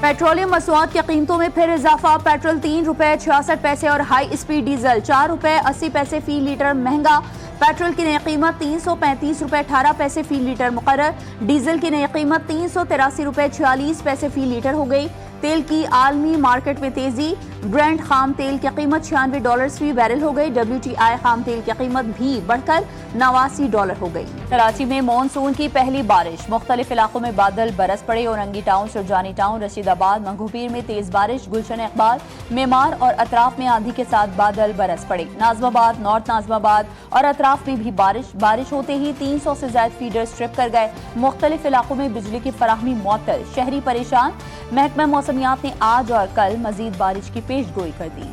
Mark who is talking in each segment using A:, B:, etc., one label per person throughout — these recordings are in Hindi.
A: पेट्रोलियम मसनूआत की कीमतों में फिर इजाफा। पेट्रोल 3 रुपए 66 पैसे और हाई स्पीड डीजल 4 रुपए 80 पैसे फी लीटर महंगा। पेट्रोल की नई कीमत 335 रुपए 18 पैसे फी लीटर मुकर्रर। डीजल की नई कीमत 383 रुपए 46 पैसे फी लीटर हो गई। तेल की आलमी मार्केट में तेजी। ब्रेंट खाम तेल की कीमत $96 फी बैरल हो गई। WTI खाम तेल की कीमत भी बढ़कर $89 हो गई। कराची में मानसून की पहली बारिश। मुख्तलिफ इलाकों में बादल बरस पड़े। औरंगी टाउन, सुरजानी टाउन, रशीदाबाद, मंगूपीर में तेज बारिश। गुलशन इकबाल, मेमार और अतराफ में आंधी के साथ बादल बरस पड़े। नाजमाबाद, नॉर्थ नाजमाबाद और अतराफ में भी बारिश होते ही 300 से ज्यादा फीडर स्ट्रिप कर गए। मुख्तलिफ इलाकों में बिजली की फराहमी मुअत्तल, शहरी परेशान। महकमा मौसमियात ने आज और कल मजीद बारिश की पेशगोई कर दी।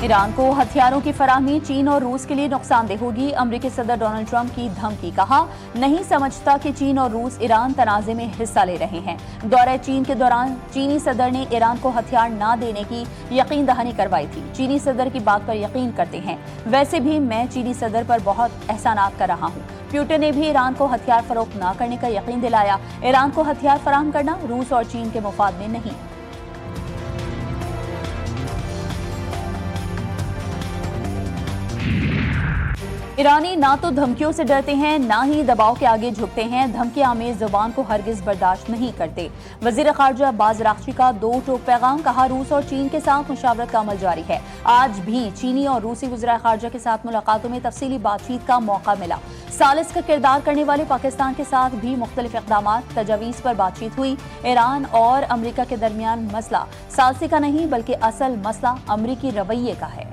A: ईरान को हथियारों की फराहमी चीन और रूस के लिए नुकसानदेह होगी। अमेरिकी सदर डोनाल्ड ट्रंप की धमकी। कहा, नहीं समझता कि चीन और रूस ईरान तनाज़े में हिस्सा ले रहे हैं। दौरे चीन के दौरान चीनी सदर ने ईरान को हथियार न देने की यकीन दहानी करवाई थी। चीनी सदर की बात पर यकीन करते हैं। वैसे भी मैं चीनी सदर पर बहुत एहसानात कर रहा हूँ। प्यूटन ने भी ईरान को हथियार फरोख्त न करने का यकीन दिलाया। ईरान को हथियार फराहम करना रूस और चीन के मुफाद में नहीं। ईरानी ना तो धमकियों से डरते हैं, ना ही दबाव के आगे झुकते हैं। धमकी आमेज जुबान को हरगिज बर्दाश्त नहीं करते। वजीर खारजा अब्बास राक्ची का दो टोक पैगाम। कहा, रूस और चीन के साथ मुशावरत का अमल जारी है। आज भी चीनी और रूसी वज़ीर खारजा के साथ मुलाकातों में तफसीली बातचीत का मौका मिला। सालिस का किरदार करने वाले पाकिस्तान के साथ भी मुख्तलिफ इक़दामात, तजावीज़ पर बातचीत हुई। ईरान और अमरीका के दरमियान मसला सालसी का नहीं बल्कि असल मसला अमरीकी रवैये का है।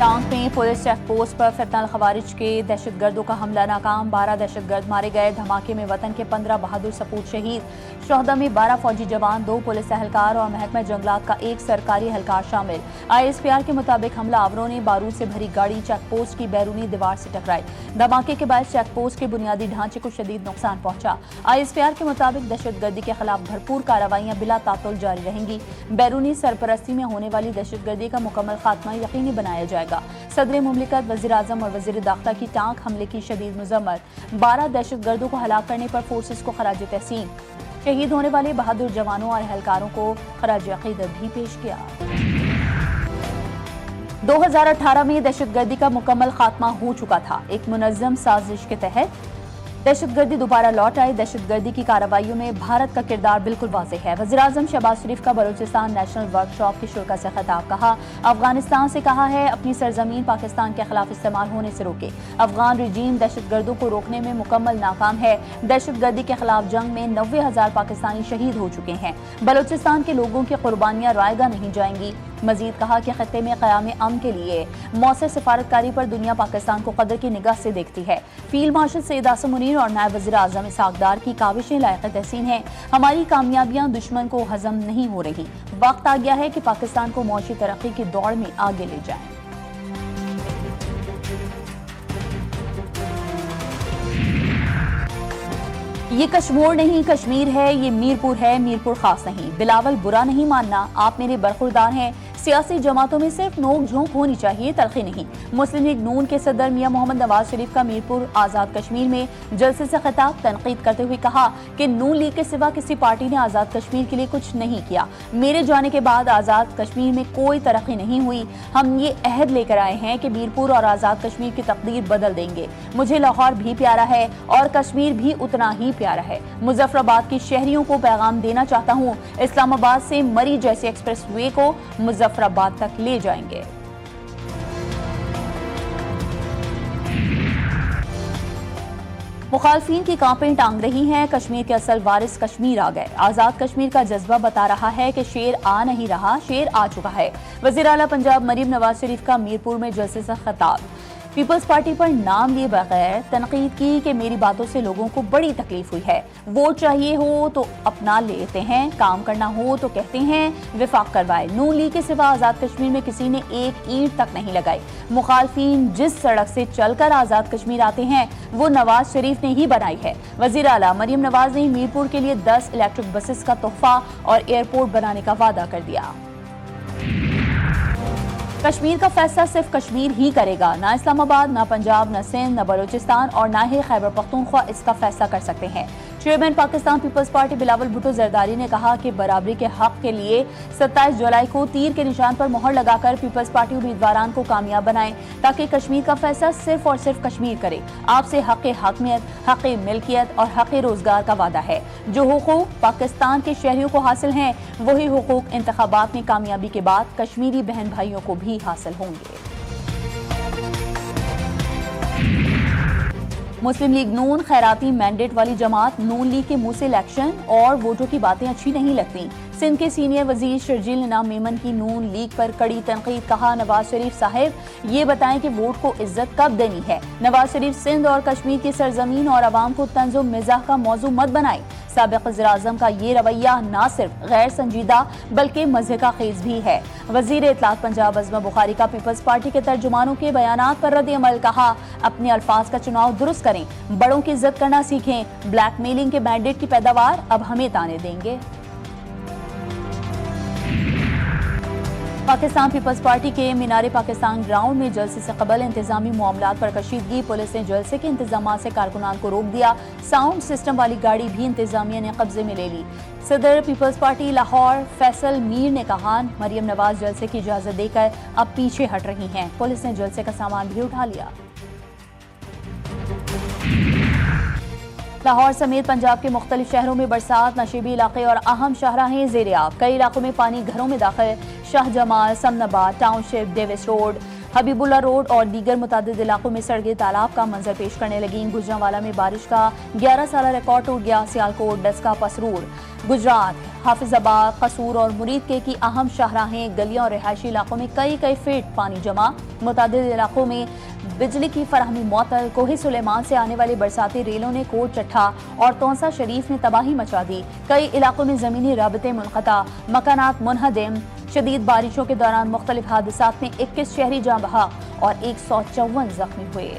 A: टांग में पुलिस चेक पोस्ट पर फितनल खवारिज के दहशतगर्दों का हमला नाकाम। 12 दहशतगर्द मारे गए। धमाके में वतन के 15 बहादुर सपूत शहीद। शोहदा में 12 फौजी जवान, 2 पुलिस एहलकार और महकमा जंगलात का 1 सरकारी एहलकार शामिल। ISPR के मुताबिक हमलावरों ने बारूद से भरी गाड़ी चेक पोस्ट की बैरूनी दीवार से टकराई। धमाके के बाद चेक पोस्ट के बुनियादी ढांचे को शदीद नुकसान पहुंचा। ISPR के मुताबिक दहशतगर्दी के खिलाफ भरपूर कार्रवाइयां बिला तातुल जारी रहेंगी। बैरूनी सरपरस्ती में होने वाली दहशतगर्दी का मुकम्मल खात्मा यकीनी बनाया जाएगा। सदर मुमलिकत, वज़ीर आज़म और वज़ीर दाखिला की टांक हमले की शदीद मज़म्मत। 12 दहशतगर्दों को हलाक करने पर फोर्सेस को खराज तहसीन। शहीद होने वाले बहादुर जवानों और एहलकारों को खराज अक़ीदत भी पेश किया। 2018 में दहशतगर्दी का मुकम्मल खात्मा हो चुका था। एक मुनज़्ज़म साजिश के तहत दहशतगर्दी दोबारा लौट आई। दहशतगर्दी की कार्रवाइयों में भारत का किरदार बिल्कुल वाज़ेह है। वज़ीर आज़म शहबाज शरीफ का बलूचिस्तान नेशनल वर्कशॉप की शुरा से खिताब। कहा, अफगानिस्तान से कहा है अपनी सरजमीन पाकिस्तान के खिलाफ इस्तेमाल होने से रोके। अफगान रजीम दहशतगर्दों को रोकने में मुकम्मल नाकाम है। दहशतगर्दी के खिलाफ जंग में 90,000 पाकिस्तानी शहीद हो चुके हैं। बलूचिस्तान के लोगों की कुर्बानियां रायगा नहीं जाएंगी। मजीद कहा कि खत्ते में क़याम अमन के लिए मौसर सिफारतकारी पर दुनिया पाकिस्तान को कदर की निगाह से देखती है। फील्ड मार्शल सैयद आसिम मुनीर और नायब वज़ीर आज़म इसहाक़ डार की काविशें लायक़ तहसीन हैं। हमारी कामयाबियां दुश्मन को हजम नहीं हो रही। वक्त आ गया है कि पाकिस्तान को मौशी तरक्की की दौड़ में आगे ले जाएं। ये कश्मीर नहीं कश्मीर है, ये मीरपुर है, मीरपुर खास नहीं। बिलावल बुरा नहीं मानना, आप मेरे बरखुरदार हैं। सियासी जमातों में सिर्फ नोक झोंक होनी चाहिए, तलखी नहीं। मुस्लिम लीग नून के सदर मियां मोहम्मद नवाज शरीफ का मीरपुर आज़ाद कश्मीर में जलसे से खिताब। तनकीद करते हुए कहा कि नून लीग के सिवा किसी पार्टी ने आज़ाद कश्मीर के लिए कुछ नहीं किया। मेरे जाने के बाद आज़ाद कश्मीर में कोई तरक्की नहीं हुई। हम ये अहद लेकर आए हैं कि मीरपुर और आज़ाद कश्मीर की तकदीर बदल देंगे। मुझे लाहौर भी प्यारा है और कश्मीर भी उतना ही प्यारा है। मुजफ्फराबाद के शहरियों को पैगाम देना चाहता हूँ, इस्लामाबाद से मरी जैसे एक्सप्रेस वे को मुजफ्फराबाद तक ले जाएंगे। मुखालफीन की कांपें टांग रही हैं। कश्मीर के असल वारिस कश्मीर आ गए। आज़ाद कश्मीर का जज्बा बता रहा है कि शेर आ नहीं रहा, शेर आ चुका है। वज़ीर आला पंजाब मरीम नवाज शरीफ का मीरपुर में जलसे से खिताब। पीपल्स पार्टी पर नाम लिए बगैर तनकीद की कि मेरी बातों से लोगों को बड़ी तकलीफ हुई है। वोट चाहिए हो तो अपना लेते हैं, काम करना हो तो कहते हैं विफाक करवाए। नून लीग के सिवा आज़ाद कश्मीर में किसी ने एक ईंट तक नहीं लगाई। मुखालफीन जिस सड़क से चलकर आज़ाद कश्मीर आते हैं वो नवाज शरीफ ने ही बनाई है। वज़ीर आला मरीम नवाज ने मीरपुर के लिए 10 इलेक्ट्रिक बसेस का तोहफा और एयरपोर्ट बनाने का वादा कर दिया। कश्मीर का फैसला सिर्फ कश्मीर ही करेगा, ना इस्लामाबाद, ना पंजाब, ना सिंध, ना बलूचिस्तान और ना ही खैबर पख्तूनख्वा इसका फैसला कर सकते हैं। चेयरमैन पाकिस्तान पीपल्स पार्टी बिलावल भुट्टो जरदारी ने कहा कि बराबरी के हक के लिए 27 जुलाई को तीर के निशान पर मोहर लगाकर पीपल्स पार्टी उम्मीदवारान को कामयाब बनाए ताकि कश्मीर का फैसला सिर्फ और सिर्फ कश्मीर करे। आपसे हक हकमियत, हक मिल्कियत और हक रोजगार का वादा है। जो हुकूक पाकिस्तान के शहरियों को हासिल हैं, वही हुकूक इंतखाबात में कामयाबी के बाद कश्मीरी बहन भाइयों को भी हासिल होंगे। मुस्लिम लीग नून खैराती मैंडेट वाली जमात नून लीग के मुंह से इलेक्शन और वोटों की बातें अच्छी नहीं लगती। सिंध के सीनियर वजीर शर्जील इनाम मेमन की नून लीग पर कड़ी तनकीद। कहा, नवाज शरीफ साहब ये बताएं कि वोट को इज्जत कब देनी है। नवाज शरीफ सिंध और कश्मीर की सरजमीन और आवाम को तंज़ मिजाह का मौजू मत बनाए। साबिक़ वज़ीर-ए-आज़म का ये रवैया न सिर्फ गैर संजीदा बल्कि मज़हका खेज भी है। वज़ीर इत्तलात पंजाब अज़मा बुखारी का पीपल्स पार्टी के तर्जुमानों के बयानात पर रद्द अमल। कहा, अपने अल्फाज का चुनाव दुरुस्त करें, बड़ों की इज्जत करना सीखें। ब्लैकमेलिंग के मैंडेट की पैदावार अब हमें ताने देंगे। पाकिस्तान पीपल्स पार्टी के मीनारे पाकिस्तान ग्राउंड में जलसे से कबल इंतजामी मामलात पर कशीदगी। पुलिस ने जलसे के इंतजाम से कारकुनान को रोक दिया। साउंड सिस्टम वाली गाड़ी भी इंतजामिया ने कब्जे में ले ली। सदर पीपल्स पार्टी लाहौर फैसल मीर ने कहा, मरियम नवाज जलसे की इजाजत देकर अब पीछे हट रही हैं। पुलिस ने जलसे का सामान भी उठा लिया। लाहौर समेत पंजाब के मुख्तलिफ शहरों में बरसात, नशीबी इलाके और अहम शाहराहें ज़ेर-ए-आब। कई इलाकों में पानी घरों में दाखिल। Shahjamal, Samanabad township, Davis road, Habibullah road और दीगर मुतादिद इलाकों में सड़कें तालाब का मंजर पेश करने लगी। गुजरांवाला में बारिश का 11 साला रिकॉर्ड टूट गया। सियालकोट, डस्का, पसरूर, गुजरात, हाफिजाबाद, कसूर और मुरीदके की अहम शाहराहें, गलियां और रिहायशी इलाकों में कई फीट पानी जमा। मुतादिद इलाकों में बिजली की फराहमी मुअत्तल। कोही सुलेमान से आने वाली बरसाती रेलों ने कोट चट्ठा और तौसा शरीफ में तबाही मचा दी। कई इलाकों में जमीनी राबते मुनक़ता, मकानात मुनहदिम। शदीद बारिशों के दौरान मुख्तलिफ हादसात में 21 शहरी जाँ बहक और 154 जख्मी हुए।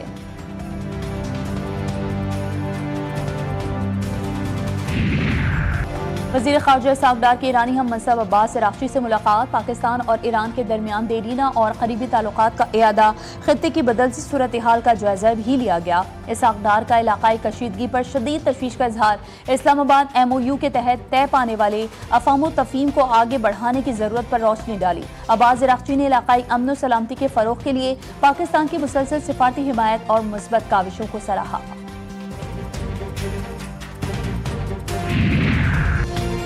A: वज़ीर ख़ारजा सागदार के ईरानी हम मनसब अब्बास अराग़ची से मुलाकात। पाकिस्तान और ईरान के दरमियान देरीना और करीबी ताल्लुकात का इयादा, खित्ते की बदलती सूरत हाल का जायजा भी लिया गया। सागदार का इलाकाई कशीदगी पर शदीद तशवीश का इजहार। इस्लामाबाद MOU के तहत तय पाने वाले अफ़ाम व तफ़हीम को आगे बढ़ाने की ज़रूरत पर रोशनी डाली। अब्बास अराग़ची ने इलाकाई अमन व सलामती के फ़रोग़ के लिए पाकिस्तान की मुसलसल सिफारती हिमायत और मुस्बत काविशों को सराहा।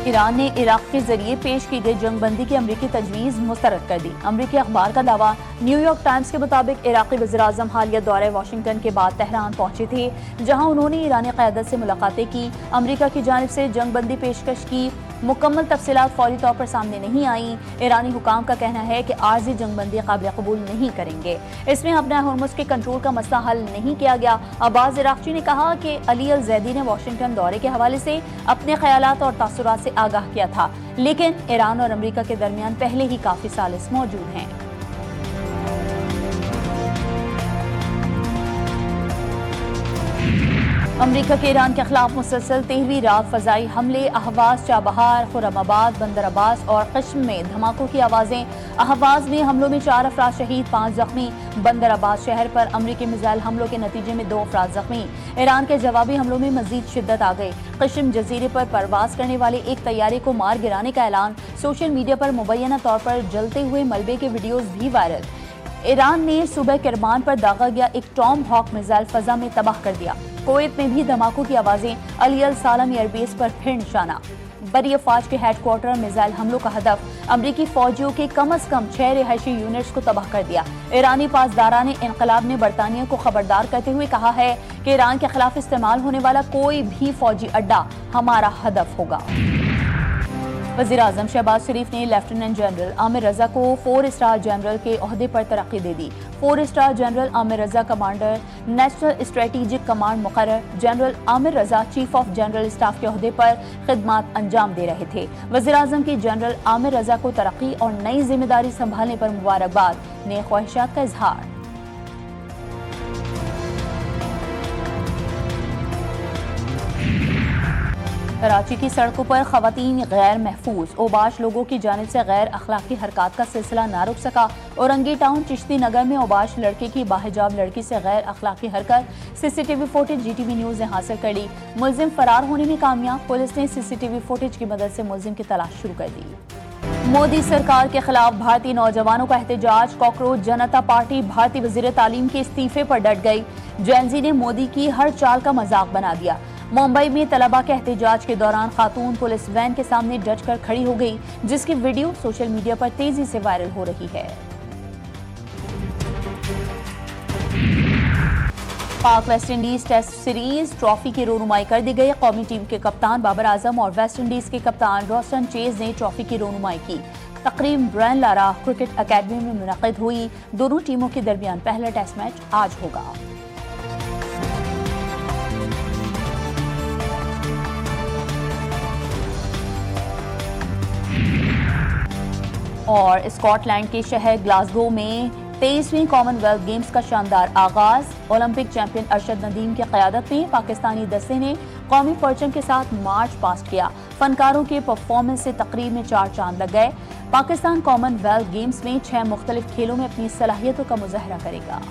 A: ईरान ने इराक के जरिए पेश की गई जंगबंदी की अमरीकी तजवीज़ मुस्तरद कर दी। अमरीकी अखबार का दावा। न्यूयॉर्क टाइम्स के मुताबिक इराकी वज़ीर-ए-आज़म हालिया दौरे वाशिंगटन के बाद तेहरान पहुंचे थे, जहां उन्होंने ईरानी क़यादत से मुलाकातें की। अमरीका की जानिब से जंगबंदी पेशकश की मुकम्मल तफसीलात फौरी तौर पर सामने नहीं आई। ईरानी हुकाम का कहना है कि आर्जी जंगबंदी काबिल कबूल नहीं करेंगे। इसमें अपना हॉर्मुज़ के कंट्रोल का मसला हल नहीं किया गया। अब्बास अराग़ची ने कहा कि अली अल ज़ैदी ने वाशिंगटन दौरे के हवाले से अपने ख्यालात और तासुरात से आगाह किया था, लेकिन ईरान और अमरीका के दरमियान पहले ही काफ़ी सालिस मौजूद हैं। अमरीका के ईरान के खिलाफ मुसलसल 13वीं रात फ़ज़ाई हमले। अहवाज़, चाबहार, खुर्रमाबाद, बंदर अब्बास और क़श्म में धमाकों की आवाज़ें। अहवाज़ में हमलों में 4 अफराद शहीद, 5 जख्मी। बंदर अब्बास शहर पर अमरीकी मिसाइल हमलों के नतीजे में 2 अफराद जख्मी। ईरान के जवाबी हमलों में मजीद शिद्दत आ गई। क़श्म जजीरे पर परवाज़ करने वाले एक तैयारे को मार गिराने का ऐलान। सोशल मीडिया पर मुबैना तौर पर जलते हुए मलबे के वीडियोज़ भी वायरल। ईरान ने सूबे किरमान पर दागा गया एक टॉम हॉक मिसाइल फ़ज़ा में तबाह कर दिया। कुवैत में भी धमाकों की आवाज़ें। अली अल सालम एयरबेस पर फिर निशाना। बरी अफवाज के हेडक्वार्टर मिसाइल हमलों का हदफ। अमरीकी फौजियों के कम से कम 6 रिहायशी यूनिट्स को तबाह कर दिया। ईरानी पासदारान इनकलाब ने बरतानिया को खबरदार करते हुए कहा है कि ईरान के खिलाफ इस्तेमाल होने वाला कोई भी फौजी अड्डा हमारा हदफ होगा। वज़ीर-ए-आज़म शहबाज शरीफ ने लेफ्टिनेंट जनरल आमिर रज़ा को 4 स्टार जनरल के ओहदे पर तरक्की दे दी। 4 स्टार जनरल आमिर रज़ा कमांडर नेशनल स्ट्रेटेजिक कमांड मुकर्रर। General Aamir Raza chief of general staff के ओहदे पर खिदमात अंजाम दे रहे थे। वज़ीर-ए-आज़म की जनरल आमिर रज़ा को तरक्की और नई जिम्मेदारी संभालने पर मुबारकबाद, ने ख्वाहिशात का इजहार। कराची की सड़कों पर खवातीन गैर महफूज, ओबाश लोगों की जानिब से गैर अखलाकी हरकत का सिलसिला ना रुक सका। औरंगी टाउन चिश्ती नगर में ओबाश लड़के की बाहिजाब लड़की से गैर अखलाकी हरकत, सीसीटीवी फुटेज जीटीवी न्यूज ने हासिल कर ली। मुलजिम फरार होने में कामयाब, पुलिस ने सीसीटीवी फुटेज की मदद से मुलजिम की तलाश शुरू कर दी। मोदी सरकार के खिलाफ भारतीय नौजवानों का एहतजाज, कॉकरोच जनता पार्टी भारतीय वजीर तालीम के इस्तीफे पर डट गई। जेनजी ने मोदी की हर चाल का मजाक बना दिया। मुंबई में तलबा के एहतजाज के दौरान खातून पुलिस वैन के सामने डटकर खड़ी हो गई, जिसकी वीडियो सोशल मीडिया पर तेजी से वायरल हो रही है। Pak West Indies test series trophy की रोनुमाई कर दी गई। कौमी टीम के कप्तान बाबर आजम और वेस्ट इंडीज के कप्तान रोस्टन चेज ने ट्रॉफी की रोनुमाई की। तकरीब ब्रायन लारा क्रिकेट अकेडमी में मुनक़िद हुई। दोनों टीमों के दरमियान पहला टेस्ट मैच आज होगा। और स्कॉटलैंड के शहर ग्लासगो में 23वीं कॉमनवेल्थ गेम्स का शानदार आगाज। ओलंपिक चैंपियन अरशद नदीम की क़यादत में पाकिस्तानी दस्ते ने कौमी परचम के साथ मार्च पास्ट किया। फनकारों के परफॉर्मेंस से तकरीब में 4 चांद लग गए। पाकिस्तान कॉमनवेल्थ गेम्स में 6 मुख्तलिफ खेलों में अपनी सलाहियतों का मुजाहरा करेगा।